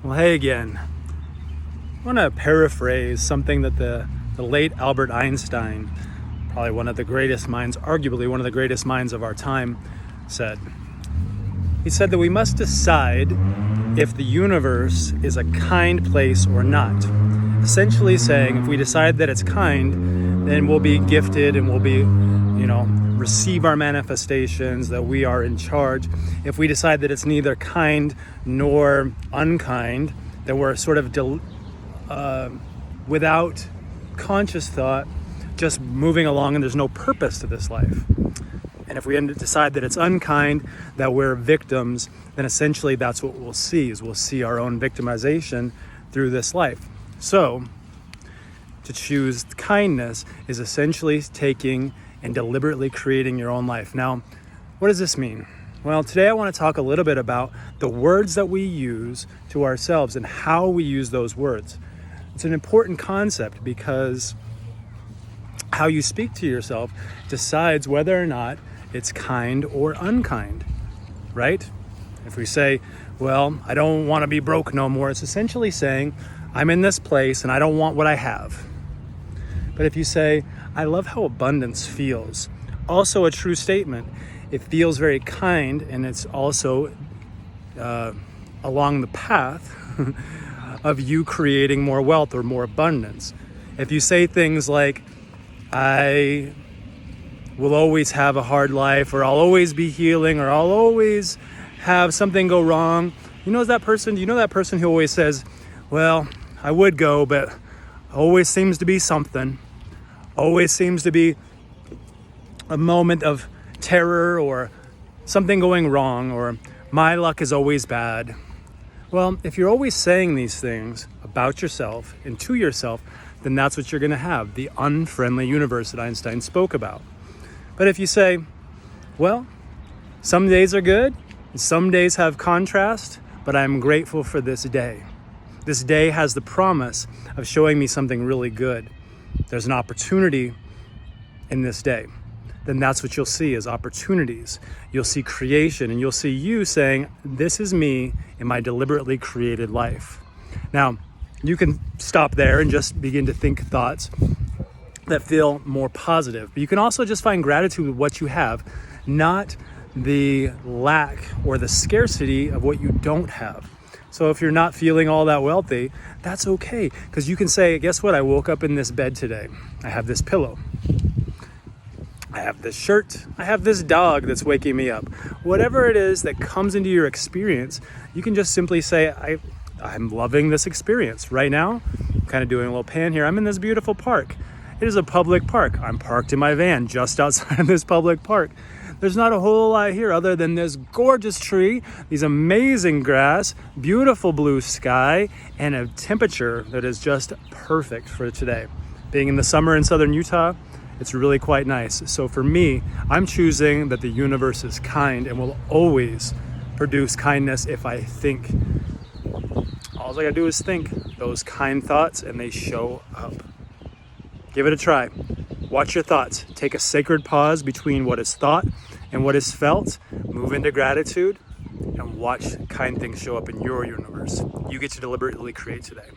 Well, hey again. I want to paraphrase something that the late Albert Einstein, probably one of the greatest minds, arguably one of the greatest minds of our time, said. He said that we must decide if the universe is a kind place or not. Essentially saying if we decide that it's kind, then we'll be gifted and we'll be, receive our manifestations, that we are in charge. If we decide that it's neither kind nor unkind, that we're sort of without conscious thought, just moving along and there's no purpose to this life. And if we decide that it's unkind, that we're victims, then essentially that's what we'll see, is we'll see our own victimization through this life. So, to choose kindness is essentially taking and deliberately creating your own life. Now, what does this mean? Well, today I want to talk a little bit about the words that we use to ourselves and how we use those words. It's an important concept because how you speak to yourself decides whether or not it's kind or unkind, right? If we say, well, I don't want to be broke no more, it's essentially saying, I'm in this place and I don't want what I have. But if you say, I love how abundance feels, also a true statement. It feels very kind, and it's also along the path of you creating more wealth or more abundance. If you say things like, I will always have a hard life, or I'll always be healing, or I'll always have something go wrong. Do you know that person who always says, well, I would go, but always seems to be something. Always seems to be a moment of terror or something going wrong, or my luck is always bad. Well, if you're always saying these things about yourself and to yourself, then that's what you're going to have, the unfriendly universe that Einstein spoke about. But if you say, well, some days are good, and some days have contrast, but I'm grateful for this day. This day has the promise of showing me something really good. There's an opportunity in this day. Then that's what you'll see is opportunities. You'll see creation, and you'll see you saying, this is me in my deliberately created life. Now, you can stop there and just begin to think thoughts that feel more positive. But you can also just find gratitude with what you have, not the lack or the scarcity of what you don't have. So if you're not feeling all that wealthy, that's okay. Because you can say, guess what? I woke up in this bed today. I have this pillow. I have this shirt. I have this dog that's waking me up. Whatever it is that comes into your experience, you can just simply say, I'm loving this experience. Right now, I'm kind of doing a little pan here. I'm in this beautiful park. It is a public park. I'm parked in my van just outside of this public park. There's not a whole lot here other than this gorgeous tree, these amazing grass, beautiful blue sky, and a temperature that is just perfect for today. Being in the summer in southern Utah, it's really quite nice. So for me, I'm choosing that the universe is kind and will always produce kindness if I think. All I gotta do is think those kind thoughts and they show up. Give it a try. Watch your thoughts. Take a sacred pause between what is thought and what is felt. Move into gratitude and watch kind things show up in your universe. You get to deliberately create today.